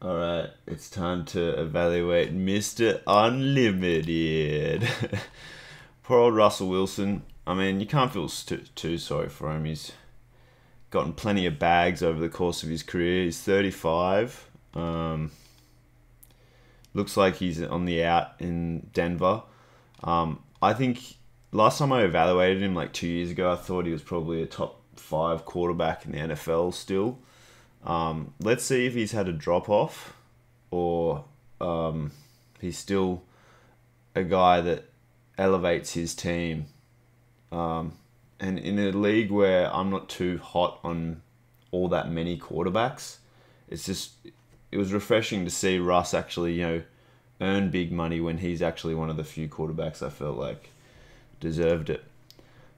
Alright, it's time to evaluate Mr. Unlimited. Poor old Russell Wilson. I mean, you can't feel too sorry for him. He's gotten plenty of bags over the course of his career. He's 35. Looks like he's on the out in Denver. I think last time I evaluated him, like 2 years ago, I thought he was probably a top 5 quarterback in the NFL still. Let's see if he's had a drop off or he's still a guy that elevates his team. And in a league where I'm not too hot on all that many quarterbacks, it was refreshing to see Russ actually, earn big money when he's actually one of the few quarterbacks I felt like deserved it.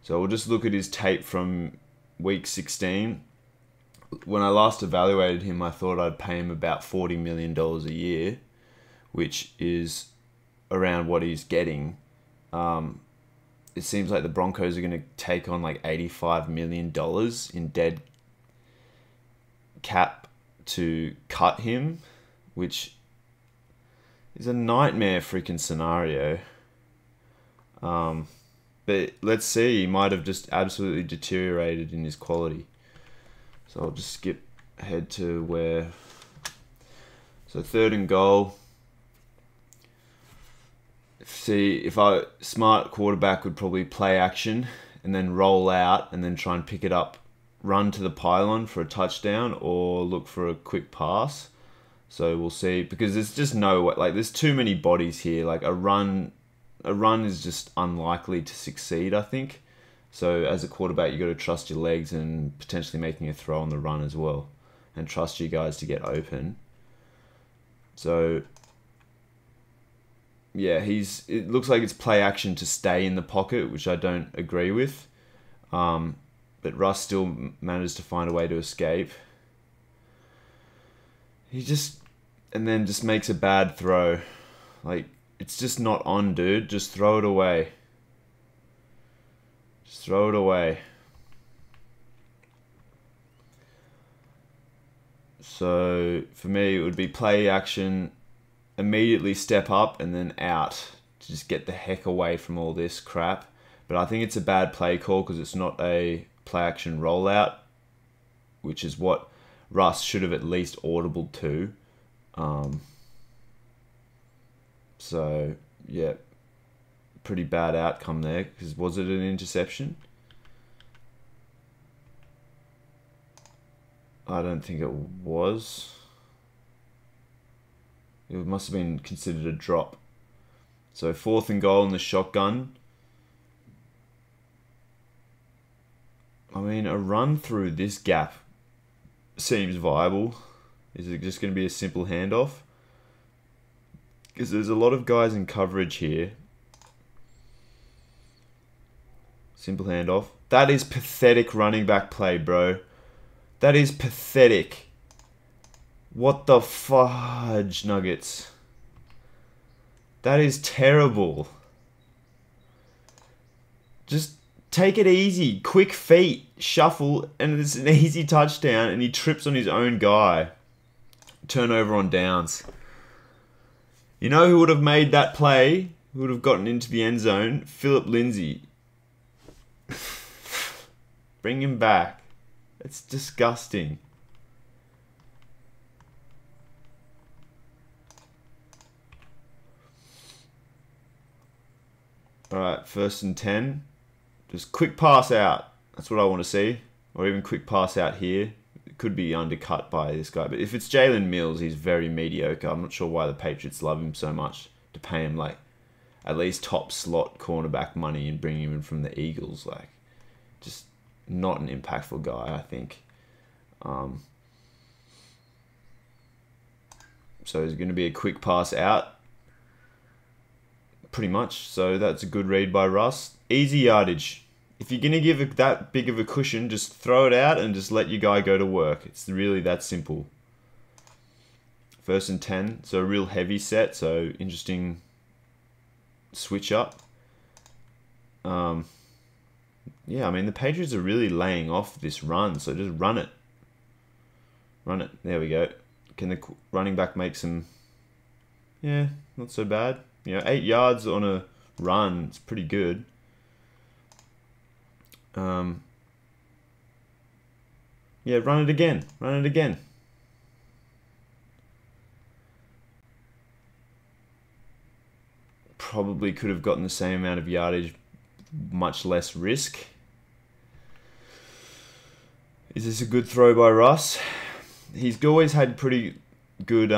So we'll just look at his tape from week 16. When I last evaluated him, I thought I'd pay him about $40 million a year, which is around what he's getting. It seems like the Broncos are going to take on like $85 million in dead cap to cut him, which is a nightmare freaking scenario. But let's see, he might have just absolutely deteriorated in his quality. So I'll just skip ahead to where... So 3rd and goal. See, if smart quarterback would probably play action and then roll out and then try and pick it up, run to the pylon for a touchdown or look for a quick pass. So we'll see, because there's just no way, like there's too many bodies here. Like a run is just unlikely to succeed, I think. So as a quarterback, you got to trust your legs and potentially making a throw on the run as well, and trust you guys to get open. So yeah, it looks like it's play action to stay in the pocket, which I don't agree with. But Russ still manages to find a way to escape. And then just makes a bad throw. Like, it's just not on, dude. Just throw it away. Just throw it away. So, for me, it would be play action, immediately step up, and then out to just get the heck away from all this crap. But I think it's a bad play call because it's not a play action rollout, which is what Russ should have at least audibled to. So, yeah, pretty bad outcome there, because was it an interception? I don't think it was. It must have been considered a drop. So 4th and goal in the shotgun. I mean, a run through this gap seems viable. Is it just going to be a simple handoff? Because there's a lot of guys in coverage here. Simple handoff. That is pathetic running back play, bro. That is pathetic. What the fudge nuggets? That is terrible. Just take it easy. Quick feet. Shuffle. And it's an easy touchdown. And he trips on his own guy. Turnover on downs. You know who would have made that play? Who would have gotten into the end zone? Philip Lindsay. Bring him back. It's disgusting. Alright, 1st and 10. Just quick pass out. That's what I want to see. Or even quick pass out here. It could be undercut by this guy. But if it's Jalen Mills, he's very mediocre. I'm not sure why the Patriots love him so much to pay him like at least top slot cornerback money and bring him in from the Eagles. Like, just not an impactful guy, I think. So there's going to be a quick pass out. Pretty much. So that's a good read by Russ. Easy yardage. If you're going to give that big of a cushion, just throw it out and just let your guy go to work. It's really that simple. 1st and 10. So a real heavy set. So interesting switch up. Yeah, I mean, the Patriots are really laying off this run. So just run it. Run it. There we go. Can the running back make some... Yeah, not so bad. 8 yards on a run. It's pretty good. Yeah, run it again. Run it again. Probably could have gotten the same amount of yardage, much less risk. Is this a good throw by Russ? He's always had pretty good...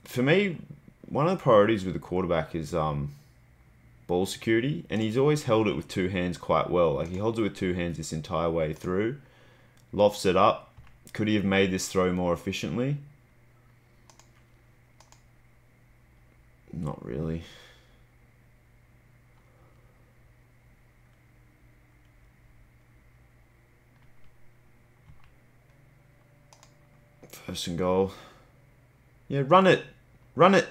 for me, one of the priorities with the quarterback is ball security, and he's always held it with 2 hands quite well. Like, he holds it with 2 hands this entire way through. Lofts it up. Could he have made this throw more efficiently? Not really. First and goal. Yeah, run it. Run it.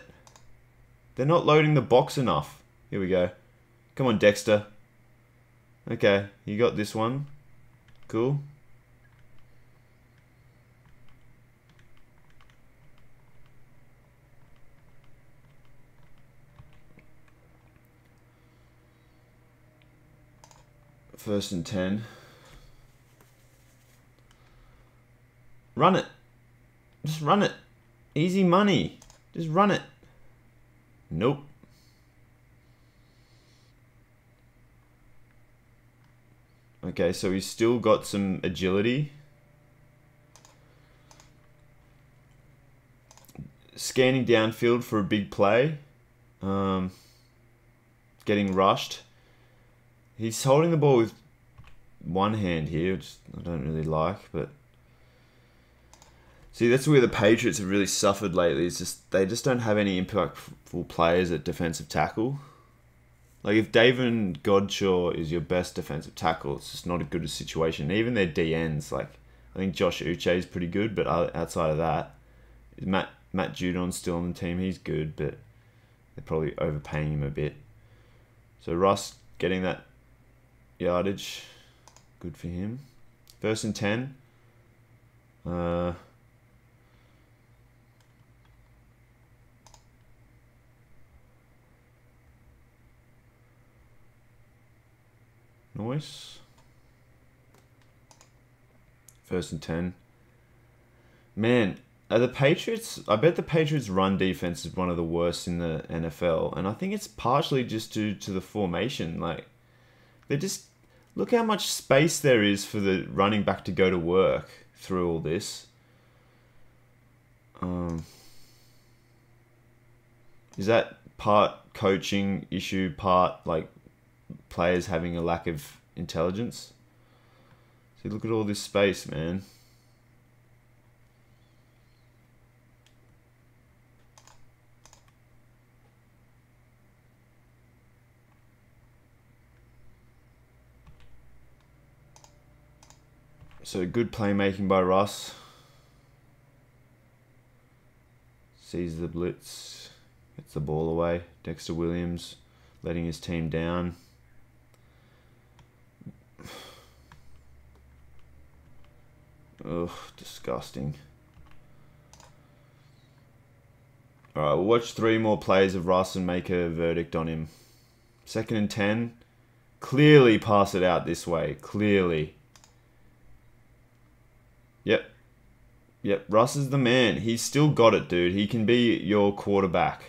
They're not loading the box enough. Here we go. Come on, Dexter. Okay, you got this one. Cool. First and 10. Run it. Just run it. Easy money. Just run it. Nope. Okay, so he's still got some agility. Scanning downfield for a big play. Getting rushed. He's holding the ball with one hand here, which I don't really like, but... See, that's where the Patriots have really suffered lately. It's just they just don't have any impactful players at defensive tackle. Like, if David Godshaw is your best defensive tackle, it's just not a good situation. Even their DNs, like, I think Josh Uche is pretty good, but outside of that, Matt Judon's still on the team. He's good, but they're probably overpaying him a bit. So Russ getting that yardage, good for him. First and 10. Nice. First and 10. Man, are the Patriots... I bet the Patriots' run defense is one of the worst in the NFL. And I think it's partially just due to the formation. Like, they just... Look how much space there is for the running back to go to work through all this. Is that part coaching issue, part, like, players having a lack of intelligence? See, look at all this space, man. So good playmaking by Russ. Sees the blitz, gets the ball away. Dexter Williams letting his team down. Ugh, disgusting. Alright, we'll watch 3 more plays of Russ and make a verdict on him. Second and 10. Clearly pass it out this way. Clearly. Yep. Yep, Russ is the man. He's still got it, dude. He can be your quarterback.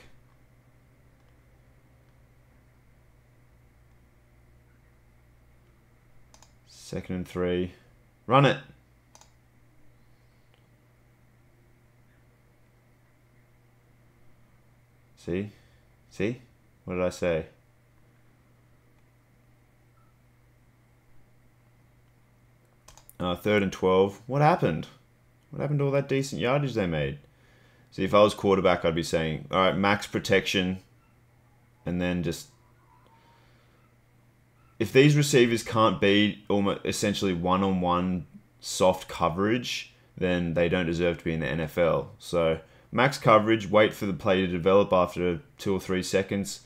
Second and 3. Run it. See? See? What did I say? Third and 12. What happened? What happened to all that decent yardage they made? See, if I was quarterback, I'd be saying, all right, max protection. And then just... If these receivers can't beat almost essentially one-on-one soft coverage, then they don't deserve to be in the NFL. So, max coverage, wait for the play to develop after 2 or 3 seconds.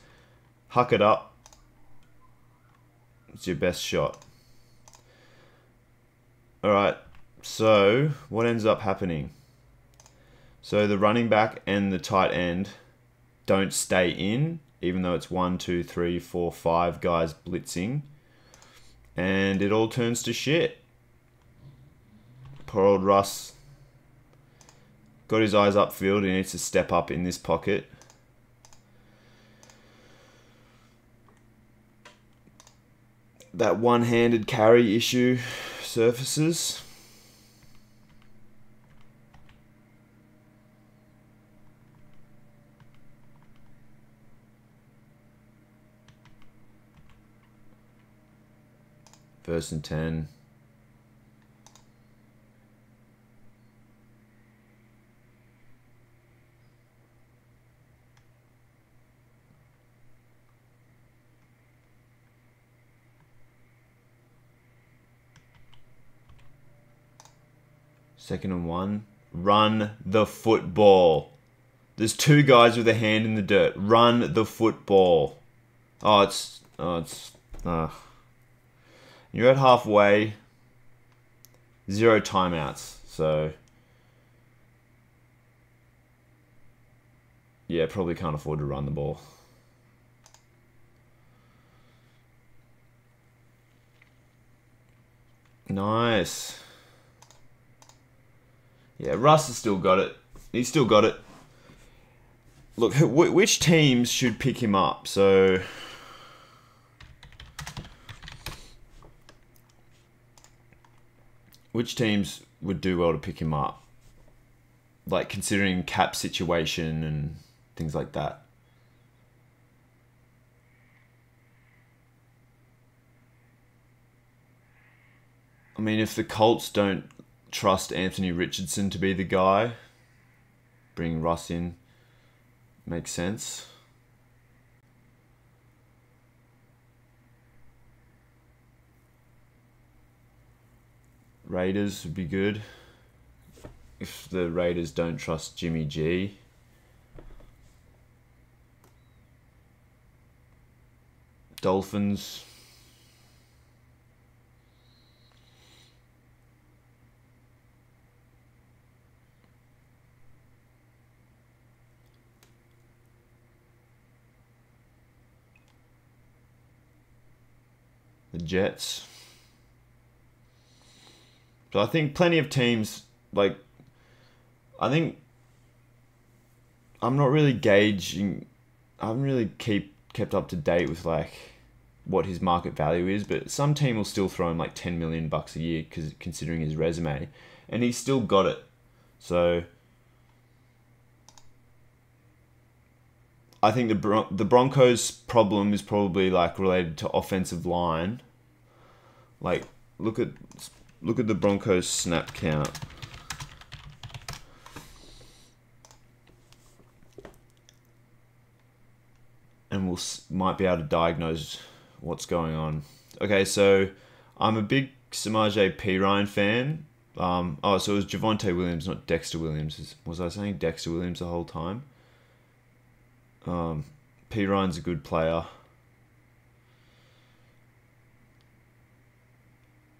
Huck it up. It's your best shot. Alright, so what ends up happening? So the running back and the tight end don't stay in, even though it's 1, 2, 3, 4, 5 guys blitzing. And it all turns to shit. Poor old Russ. Got his eyes upfield. He needs to step up in this pocket. That one-handed carry issue surfaces. First and 10. Second and 1. Run the football. There's 2 guys with a hand in the dirt. Run the football. You're at halfway. 0 timeouts. So, yeah, probably can't afford to run the ball. Nice. Yeah, Russ has still got it. He's still got it. Look, which teams should pick him up? So, which teams would do well to pick him up? Like, considering cap situation and things like that. I mean, if the Colts don't trust Anthony Richardson to be the guy, bring Russ in makes sense. Raiders would be good if the Raiders don't trust Jimmy G. Dolphins. The Jets. So I think plenty of teams, like, I think I'm not really gauging, I haven't really kept up to date with, like, what his market value is, but some team will still throw him like $10 million a year, considering his resume, and he's still got it. So I think the Broncos' problem is probably like related to offensive line. Like, look at the Broncos' snap count. And might be able to diagnose what's going on. Okay, so I'm a big Samaje Perine fan. So it was Javonte Williams, not Dexter Williams. Was I saying Dexter Williams the whole time? Perine's a good player.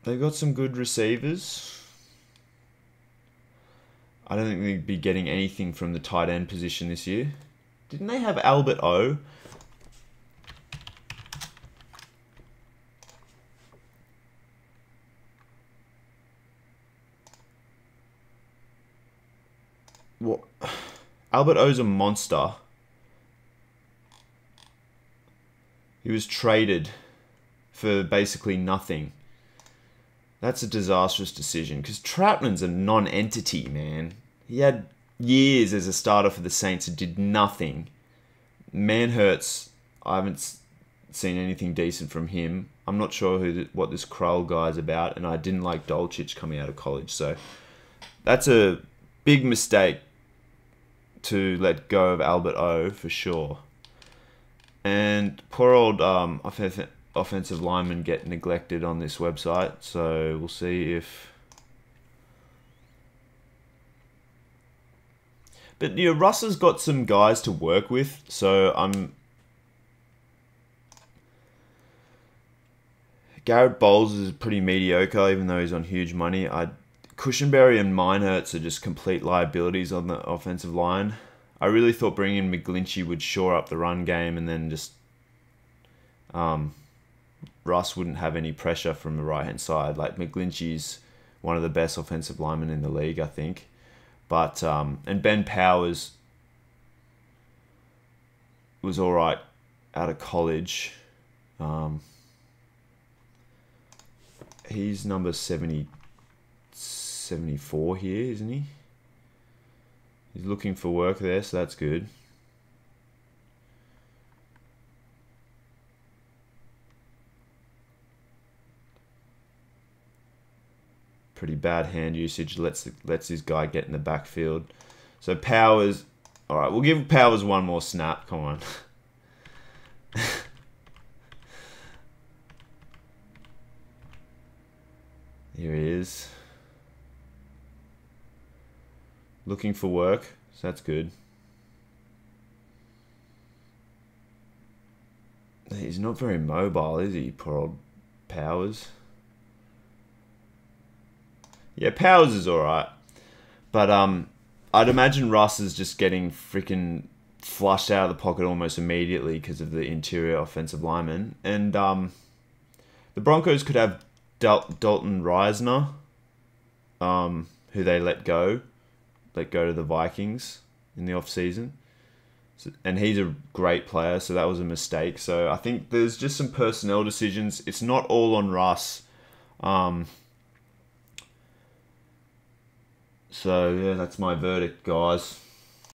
They've got some good receivers. I don't think they'd be getting anything from the tight end position this year. Didn't they have Albert O? What? Albert O's a monster. He was traded for basically nothing. That's a disastrous decision, because Troutman's a non-entity, man. He had years as a starter for the Saints and did nothing. Manhurts, I haven't seen anything decent from him. I'm not sure what this Krull guy's about, and I didn't like Dolchich coming out of college. So that's a big mistake to let go of Albert O for sure. And poor old offensive linemen get neglected on this website, so we'll see if... But, you know, Russ has got some guys to work with, so Garrett Bowles is pretty mediocre, even though he's on huge money. I Cushenberry and Meinherz are just complete liabilities on the offensive line. I really thought bringing in McGlinchey would shore up the run game, and then just Russ wouldn't have any pressure from the right-hand side. Like, McGlinchey's one of the best offensive linemen in the league, I think. But and Ben Powers was all right out of college. He's number 74 here, isn't he? He's looking for work there, so that's good. Pretty bad hand usage. Lets this guy get in the backfield. So Powers, all right, we'll give Powers one more snap. Come on. Here he is. Looking for work, so that's good. He's not very mobile, is he? Poor old Powers. Yeah, Powers is alright. But I'd imagine Russ is just getting freaking flushed out of the pocket almost immediately because of the interior offensive lineman. And the Broncos could have Dalton Reisner, who they let go to the Vikings in the off-season. So, and he's a great player, so that was a mistake. So I think there's just some personnel decisions. It's not all on Russ. So yeah, that's my verdict, guys.